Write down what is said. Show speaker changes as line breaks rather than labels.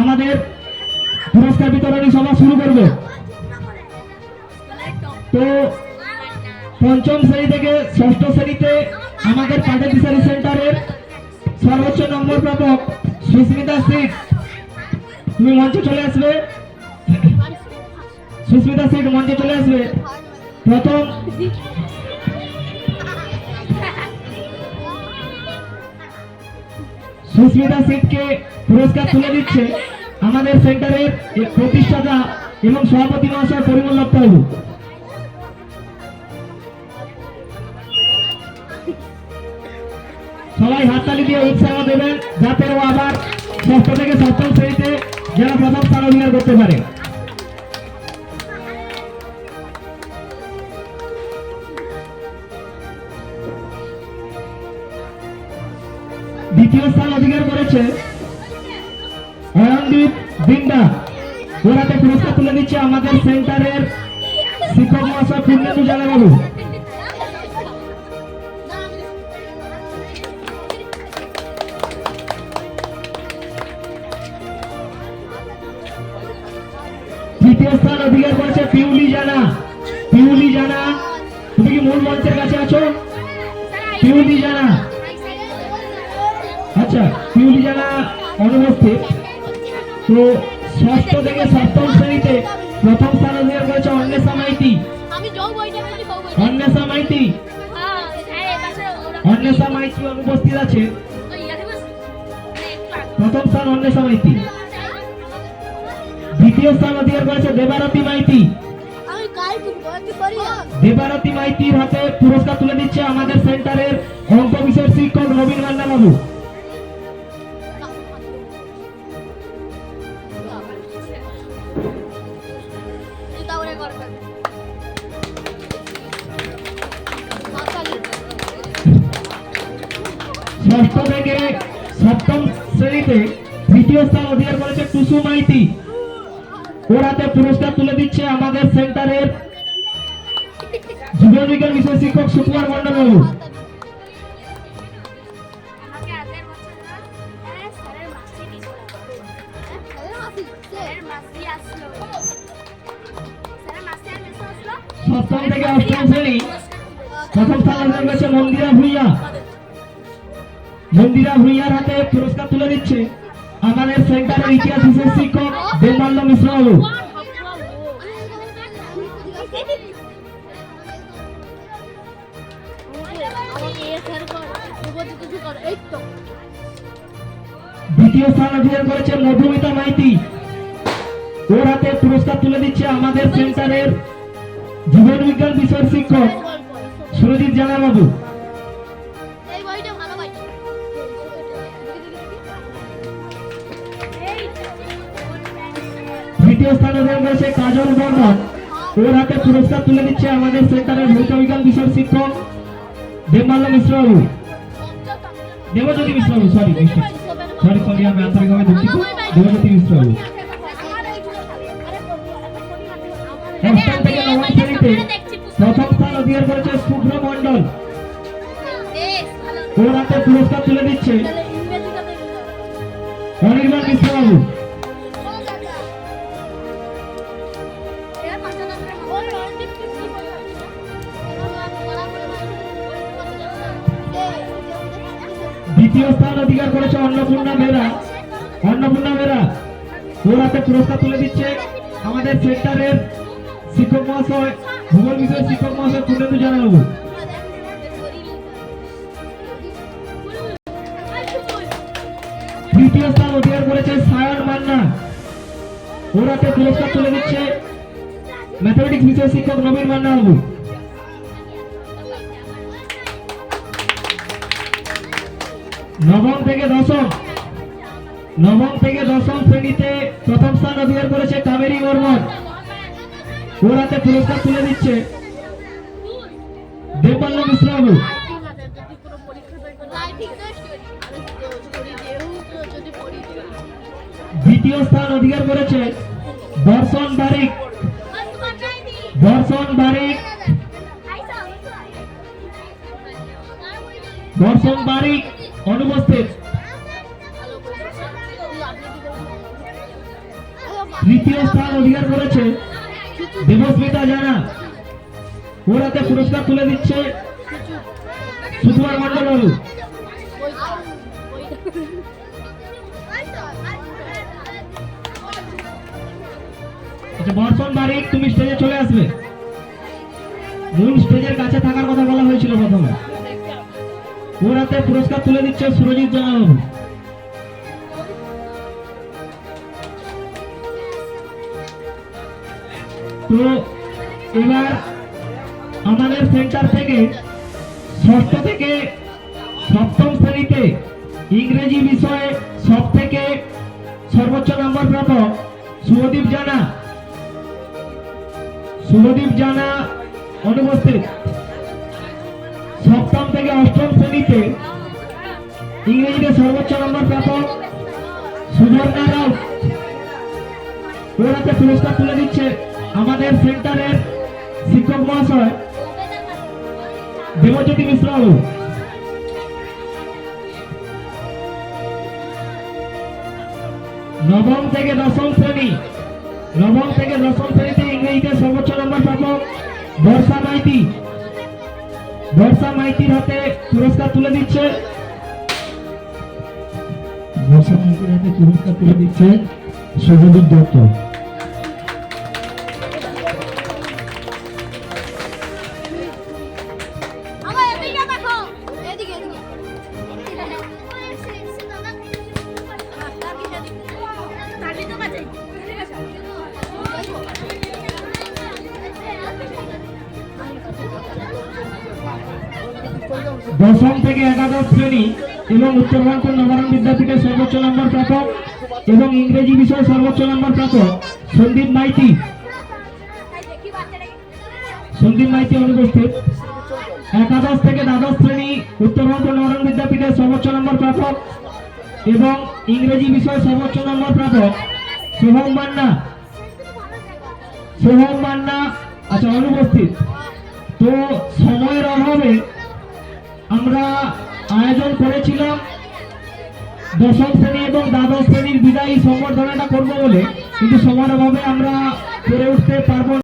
আমাদের পুরস্কার বিতরণী সভা শুরু করব। তো পঞ্চম শ্রেণী থেকে ষষ্ঠ শ্রেণীতে আমাদের পাঠ্যদিশারি সেন্টারের সর্বোচ্চ নম্বর প্রাপক সুস্মিতা সিট, তুমি মঞ্চে চলে আসবে। সুস্মিতা সিট মঞ্চে চলে আসবে। প্রথম সুস্মিতা সিটকে পুরস্কার তুলে দিচ্ছে আমাদের সেন্টারের প্রতিষ্ঠাতা এবং সভাপতি মহাশয় পরিমল দত্তবাবু। সবাই হাততালি দিয়ে উৎসাহ দেবেন যাতে ও আবার ষষ্ঠ থেকে সপ্তম শ্রেণীতে যেন প্রথম স্থান অধিকার করতে পারে। দ্বিতীয় স্থান অধিকার করেছে অয়নদীপ বিন্ডা, ওরাতে পুরস্কার তুলে দিচ্ছে আমাদের সেন্টারের শিক্ষক মহাশয় পূর্ণেন্দু জানাবাবু। তৃতীয় স্থান অধিকার করেছে পিউলি জানা। পিউলি জানা, তুমি কি মূল মঞ্চের কাছে আছো? পিউলি জানা, আচ্ছা পিউলি জানা অনুপস্থিত। তো ষষ্ঠ থেকে সপ্তম শ্রেণীতে প্রথম স্থান অধিকার করেছে অন্বেষা মাইতি। অন্বেষা মাইতি, অন্বেষা মাইতি অনুপস্থিত আছে। প্রথম স্থান অন্বেষা মাইতি। দ্বিতীয় স্থান অধিকার করেছে দেবারতী মাইতি। দেবারতী মাইতির হাতে পুরস্কার তুলে দিচ্ছে আমাদের সেন্টারের অঙ্ক বিষয়ের শিক্ষক নবীন মান্না বাবু। ষষ্ঠ থেকে সপ্তম শ্রেণীতে তৃতীয় স্থান অধিকার করেছে টুসু মাইতি, ওর হাতে পুরস্কার তুলে দিচ্ছে আমাদের সেন্টারের জীবন বিজ্ঞান বিষয় শিক্ষক সুকুমার মন্ডল বাবু। সপ্তম থেকে অষ্টম শ্রেণী প্রথম স্থান অধিকার করেছে মন্দিরা ভুইয়া। মন্দিরা ভুইয়ার হাতে পুরস্কার তুলে দিচ্ছে আমাদের সেন্টারের ইতিহাস বিষয় শিক্ষক দেবমাল্য মিশ্র বাবু। দ্বিতীয় স্থান অধিকার করেছে মধুমিতা মাইতি, ওর হাতে পুরস্কার তুলে দিচ্ছে আমাদের সেন্টারের জীবন বিজ্ঞান বিষয়ের শিক্ষক সুরজিৎ জানা বাবু। তৃতীয় স্থান অধিকার করেছে কাজল বর্মন, ওর হাতে পুরস্কার তুলে দিচ্ছে আমাদের সেন্টারের ভৌত বিজ্ঞান বিষয়ের শিক্ষক দেবমাল্য মিশ্র বাবু। দেবজ্যোতি মিশ্র বাবু, সরি আমি আন্তরিকভাবে দুঃখিত, দেবজ্যোতি মিশ্র বাবু। অষ্টম থেকে নবম শ্রেণীতে প্রথম স্থান অধিকার করেছে শুভ্র মন্ডল, ওর হাতে পুরস্কার তুলে দিচ্ছে অনির্বাণ মিশ্র বাবু। দ্বিতীয় স্থান অধিকার করেছে অন্নপূর্ণা বেরা। অন্নপূর্ণা বেরা, ওর হাতে পুরস্কার তুলে দিচ্ছে আমাদের সেন্টারের শিক্ষক মহাশয় ভূগোল বিষয়ের শিক্ষক মহাশয় পূর্ণেন্দু জানাবাবু। তৃতীয় স্থান অধিকার করেছে সায়ন মান্না, ওর হাতে পুরস্কার তুলে দিচ্ছে ম্যাথমেটিক্স বিষয়ের শিক্ষক নবীন মান্না বাবু। নবম থেকে দশম শ্রেণীতে প্রথম স্থান অধিকার করেছে কাবেরী বর্মন, ওর হাতে পুরস্কার তুলে দিচ্ছে দেবমাল্য মিশ্র বাবু। দ্বিতীয় স্থান অধিকার করেছে দর্শন বারিক। দর্শন বারিক অনুপস্থিত। তৃতীয় স্থান অধিকার করেছে দেবস্মিতা জানা। ওর হাতে পুরস্কার তুলে দিচ্ছে সুকুমার মন্ডল বাবু। আচ্ছা বর্ষণ বারিক, তুমি স্টেজে চলে আসবে। মূল স্টেজের কাছে থাকার কথা বলা হয়েছিল প্রথমে। ওর হাতে পুরস্কার তুলে দিচ্ছে সুরজিৎ জানা বাবু। তো এবার আমাদের সেন্টার থেকে ষষ্ঠ থেকে সপ্তম শ্রেণীতে ইংরেজি বিষয়ে সব থেকে সর্বোচ্চ নম্বর প্রাপক শুভদীপ জানা। শুভদীপ জানা অনুপস্থিত। সপ্তম থেকে অষ্টম শ্রেণীতে ইংরেজিতে সর্বোচ্চ নম্বর প্রাপক সুবর্ণা রাও। ওর হাতে পুরস্কার তুলে দিচ্ছে আমাদের সেন্টারের শিক্ষক মহাশয় দেবজ্যোতি মিশ্র বাবু। নবম থেকে দশম শ্রেণীতে ইংরেজিতে সর্বোচ্চ নম্বর প্রাপক বর্ষা মাইতি। বর্ষা মাইতির হাতে পুরস্কার তুলে দিচ্ছে শুভদীপ দত্ত। দশম থেকে একাদশ শ্রেণী এবং উত্তরবঙ্গ নবরণ বিদ্যাপীঠের সর্বোচ্চ নম্বর প্রাপক এবং ইংরেজি বিষয়ে সর্বোচ্চ নম্বর প্রাপক সন্দীপ মাইতি। অনুপস্থিত। একাদশ থেকে দ্বাদশ শ্রেণী উত্তরবঙ্গ নবরণ বিদ্যাপীঠের সর্বোচ্চ নম্বর প্রাপক এবং ইংরেজি বিষয়ে সর্বোচ্চ নম্বর প্রাপক সোহম মান্না। আচ্ছা অনুপস্থিত। তো সময়ের অভাবে আমরা আয়োজন করেছিলাম দশম শ্রেণী এবং দ্বাদশ শ্রেণীর বিদায়ী সংবর্ধনাটা করবো বলে, কিন্তু সময়ের অভাবে আমরা করে উঠতে পারবো।